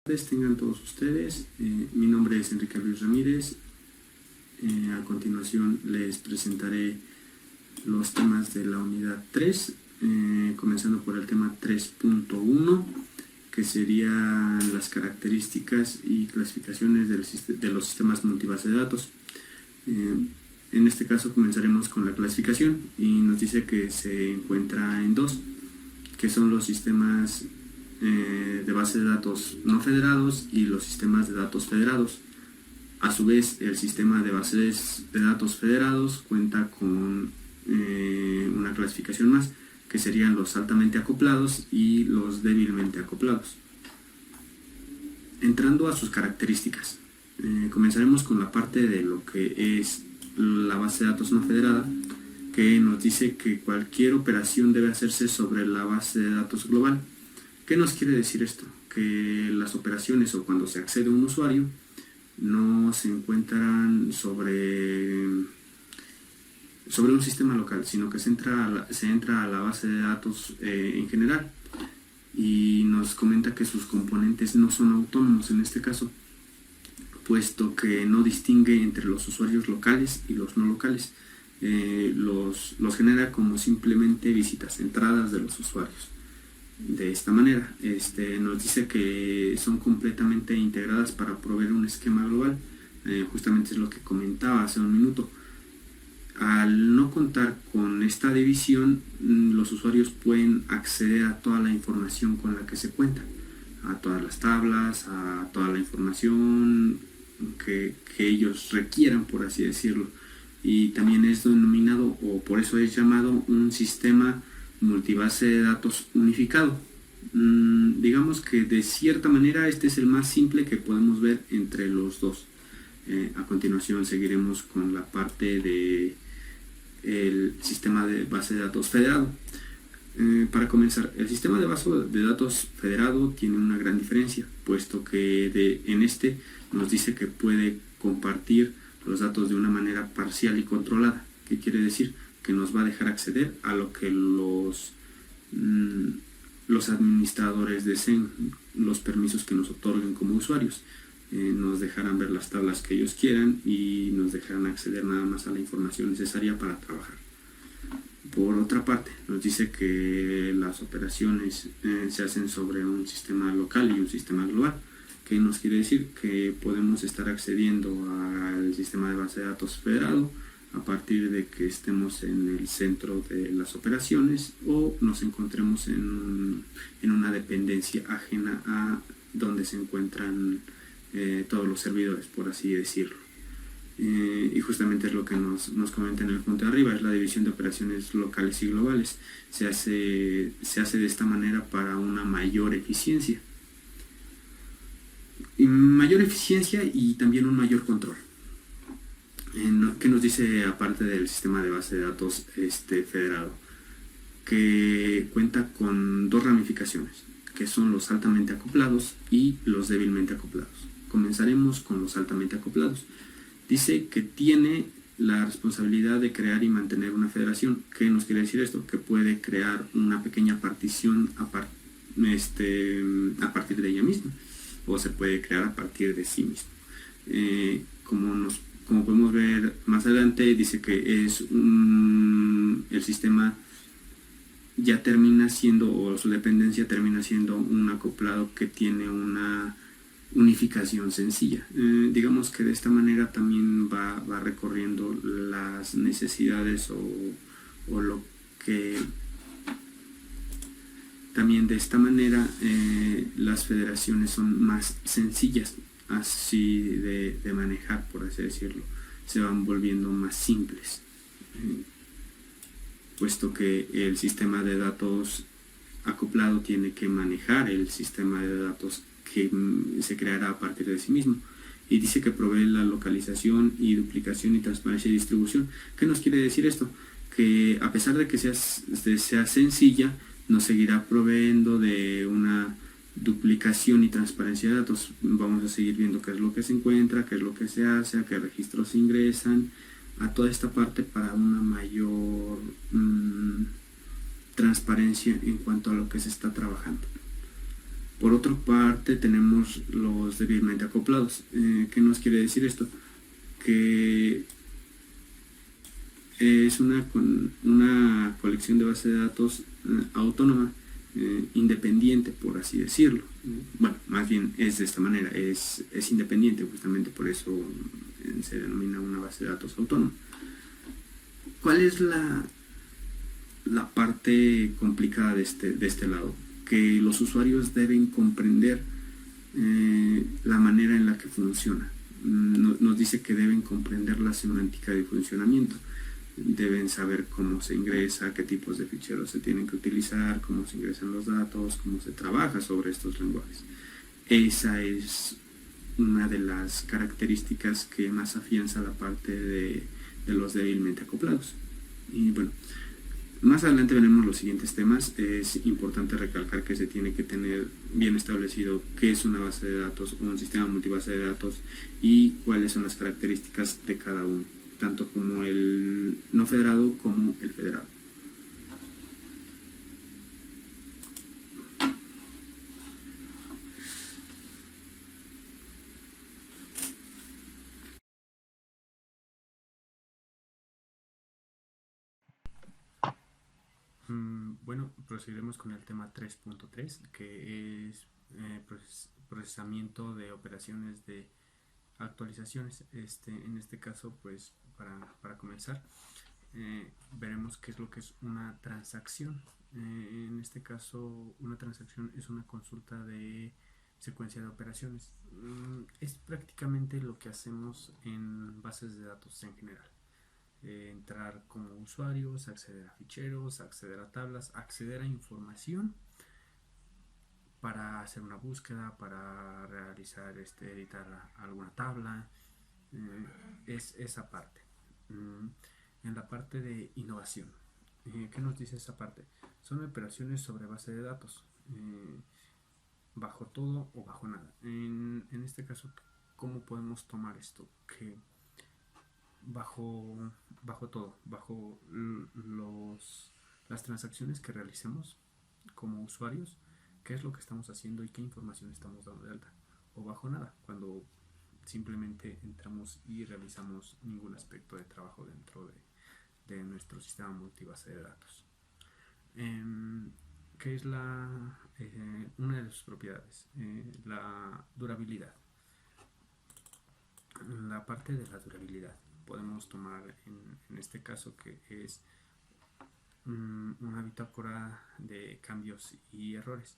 Tengan todos ustedes. Mi nombre es Enrique Luis Ramírez. A continuación les presentaré los temas de la unidad 3, comenzando por el tema 3.1, que serían las características y clasificaciones de los sistemas multibase de datos. En este caso comenzaremos con la clasificación y nos dice que se encuentra en dos, que son los sistemas de base de datos no federados y los sistemas de datos federados. A su vez, el sistema de bases de datos federados cuenta con una clasificación más, que serían los altamente acoplados y los débilmente acoplados. Entrando a sus características, comenzaremos con la parte de lo que es la base de datos no federada, que nos dice que cualquier operación debe hacerse sobre la base de datos global. ¿Qué nos quiere decir esto? Que las operaciones o cuando se accede a un usuario no se encuentran sobre un sistema local, sino que se entra a la base de datos en general, y nos comenta que sus componentes no son autónomos en este caso, puesto que no distingue entre los usuarios locales y los no locales. Los genera como simplemente visitas, entradas de los usuarios. De esta manera, nos dice que son completamente integradas para proveer un esquema global. Justamente es lo que comentaba hace un minuto. Al no contar con esta división, los usuarios pueden acceder a toda la información con la que se cuenta, a todas las tablas, a toda la información que ellos requieran, por así decirlo. Y también es denominado, o por eso es llamado, un sistema multibase de datos unificado. Digamos que de cierta manera este es el más simple que podemos ver entre los dos. A continuación seguiremos con la parte de el sistema de base de datos federado. Para comenzar, el sistema de base de datos federado tiene una gran diferencia, puesto que en este nos dice que puede compartir los datos de una manera parcial y controlada. ¿Qué quiere decir? Que nos va a dejar acceder a lo que los administradores deseen, los permisos que nos otorguen como usuarios. Nos dejarán ver las tablas que ellos quieran y nos dejarán acceder nada más a la información necesaria para trabajar. Por otra parte, nos dice que las operaciones se hacen sobre un sistema local y un sistema global. ¿Qué nos quiere decir? Que podemos estar accediendo al sistema de base de datos federado a partir de que estemos en el centro de las operaciones o nos encontremos en una dependencia ajena a donde se encuentran todos los servidores, por así decirlo. Y justamente es lo que nos comenta en el punto de arriba, es la división de operaciones locales y globales. Se hace de esta manera para una mayor eficiencia. Y también un mayor control. ¿Qué nos dice aparte del sistema de base de datos federado? Que cuenta con dos ramificaciones, que son los altamente acoplados y los débilmente acoplados. Comenzaremos con los altamente acoplados. Dice que tiene la responsabilidad de crear y mantener una federación. ¿Qué nos quiere decir esto? Que puede crear una pequeña partición a partir de ella misma, o se puede crear a partir de sí mismo. Como podemos ver más adelante, dice que el sistema ya termina siendo, o su dependencia termina siendo, un acoplado que tiene una unificación sencilla. Digamos que de esta manera también va recorriendo las necesidades o lo que también de esta manera las federaciones son más sencillas así de manejar, por así decirlo. Se van volviendo más simples, puesto que el sistema de datos acoplado tiene que manejar el sistema de datos que se creará a partir de sí mismo. Y dice que provee la localización y duplicación y transparencia y distribución. ¿Qué nos quiere decir esto? Que a pesar de que sea sencilla, nos seguirá proveyendo de una duplicación y transparencia de datos. Vamos a seguir viendo qué es lo que se encuentra, qué es lo que se hace, a qué registros se ingresan, a toda esta parte para una mayor transparencia en cuanto a lo que se está trabajando. Por otra parte tenemos los débilmente acoplados. ¿Qué nos quiere decir esto? Que es una colección de base de datos autónoma, independiente, por así decirlo. Bueno, más bien es de esta manera, es independiente, justamente por eso se denomina una base de datos autónoma. ¿Cuál es la parte complicada de este lado? Que los usuarios deben comprender la manera en la que funciona. Nos dice que deben comprender la semántica de funcionamiento, deben saber cómo se ingresa, qué tipos de ficheros se tienen que utilizar, cómo se ingresan los datos, cómo se trabaja sobre estos lenguajes. Esa es una de las características que más afianza la parte de los débilmente acoplados. Y bueno, más adelante veremos los siguientes temas. Es importante recalcar que se tiene que tener bien establecido qué es una base de datos o un sistema multibase de datos y cuáles son las características de cada uno, tanto como el no federado como el federado. Bueno, proseguiremos con el tema 3.3, que es procesamiento de operaciones de actualizaciones. En este caso, pues para comenzar, veremos qué es lo que es una transacción. En este caso, una transacción es una consulta de secuencia de operaciones. Es prácticamente lo que hacemos en bases de datos en general. Entrar como usuarios, acceder a ficheros, acceder a tablas, acceder a información para hacer una búsqueda, para realizar, editar alguna tabla. Es esa parte. En la parte de innovación, ¿qué nos dice esa parte? Son operaciones sobre base de datos, bajo todo o bajo nada. En este caso, ¿cómo podemos tomar esto? Que bajo todo, bajo las transacciones que realicemos como usuarios, qué es lo que estamos haciendo y qué información estamos dando de alta, o bajo nada, cuando simplemente entramos y realizamos ningún aspecto de trabajo dentro de nuestro sistema multibase de datos. ¿Qué es una de sus propiedades? La durabilidad. La parte de la durabilidad podemos tomar en este caso que es una bitácora de cambios y errores.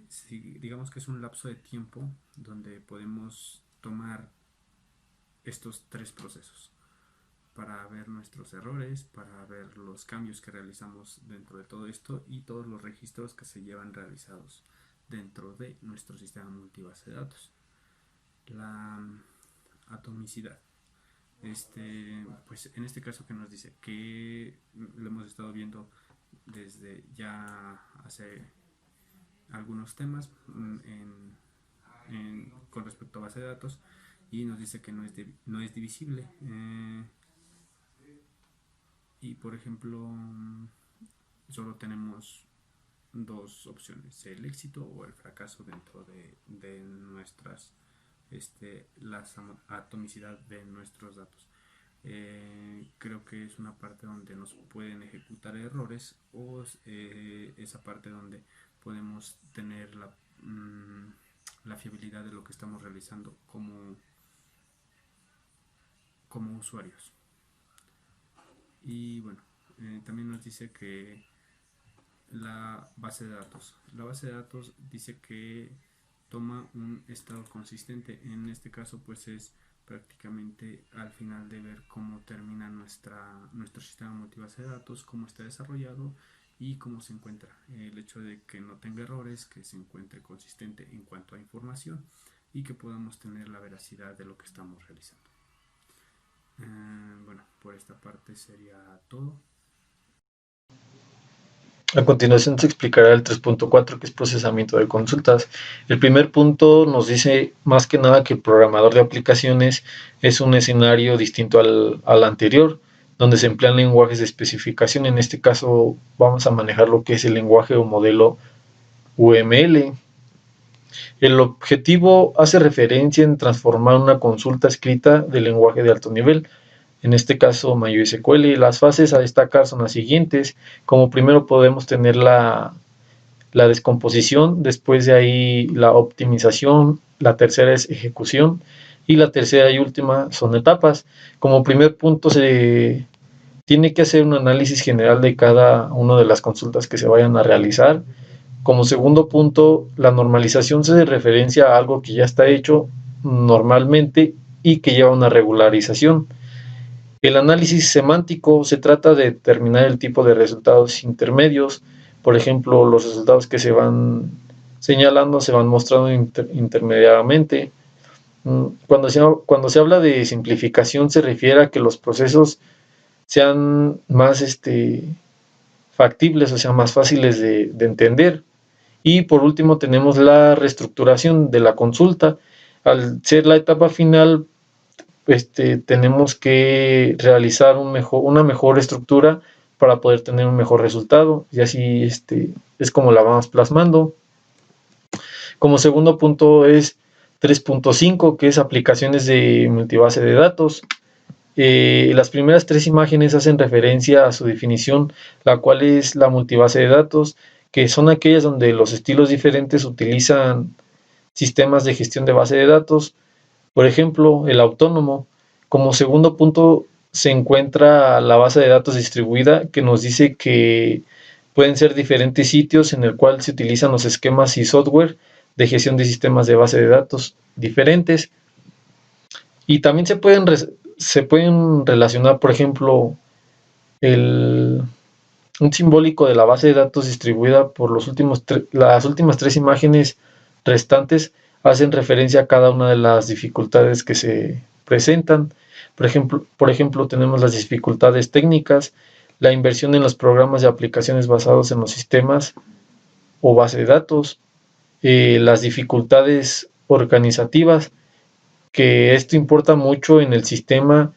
Si digamos que es un lapso de tiempo donde podemos tomar estos tres procesos para ver nuestros errores, para ver los cambios que realizamos dentro de todo esto y todos los registros que se llevan realizados dentro de nuestro sistema multibase de datos. La atomicidad. Pues en este caso que nos dice que lo hemos estado viendo desde ya hace algunos temas con respecto a base de datos, y nos dice que no es divisible, y por ejemplo solo tenemos dos opciones: el éxito o el fracaso dentro de nuestras la atomicidad de nuestros datos. Creo que es una parte donde nos pueden ejecutar errores, o esa parte donde podemos tener la fiabilidad de lo que estamos realizando como usuarios. Y bueno, también nos dice que la base de datos dice que toma un estado consistente. En este caso pues es prácticamente al final de ver cómo termina nuestro sistema multibase de datos, cómo está desarrollado y cómo se encuentra. El hecho de que no tenga errores, que se encuentre consistente en cuanto a información y que podamos tener la veracidad de lo que estamos realizando. Bueno, por esta parte sería todo. A continuación se explicará el 3.4, que es procesamiento de consultas. El primer punto nos dice más que nada que el programador de aplicaciones es un escenario distinto al anterior, donde se emplean lenguajes de especificación. En este caso vamos a manejar lo que es el lenguaje o modelo UML. El objetivo hace referencia en transformar una consulta escrita de lenguaje de alto nivel, en este caso MySQL. Las fases a destacar son las siguientes. Como primero podemos tener la descomposición, después de ahí la optimización, la tercera es ejecución y la tercera y última son etapas. Como primer punto se tiene que hacer un análisis general de cada una de las consultas que se vayan a realizar. Como segundo punto, la normalización se referencia a algo que ya está hecho normalmente y que lleva una regularización. El análisis semántico se trata de determinar el tipo de resultados intermedios. Por ejemplo, los resultados que se van señalando se van mostrando intermediariamente. Cuando se habla de simplificación se refiere a que los procesos sean más factibles, o sea, más fáciles de entender. Y por último tenemos la reestructuración de la consulta. Al ser la etapa final, tenemos que realizar una mejor estructura para poder tener un mejor resultado, y así es como la vamos plasmando. Como segundo punto es 3.5, que es aplicaciones de multibase de datos. Las primeras 3 imágenes hacen referencia a su definición, la cual es la multibase de datos, que son aquellas donde los estilos diferentes utilizan sistemas de gestión de base de datos. Por ejemplo, el autónomo. Como segundo punto se encuentra la base de datos distribuida, que nos dice que pueden ser diferentes sitios en el cual se utilizan los esquemas y software de gestión de sistemas de base de datos diferentes. Y también se pueden relacionar, por ejemplo, un simbólico de la base de datos distribuida por las últimas 3 imágenes restantes hacen referencia a cada una de las dificultades que se presentan. Por ejemplo, tenemos las dificultades técnicas, la inversión en los programas de aplicaciones basados en los sistemas o base de datos, las dificultades organizativas, que esto importa mucho en el sistema,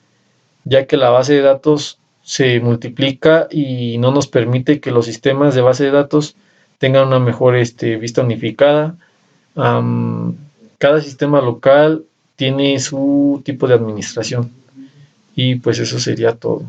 ya que la base de datos se multiplica y no nos permite que los sistemas de base de datos tengan una mejor vista unificada. Cada sistema local tiene su tipo de administración. Y pues eso sería todo.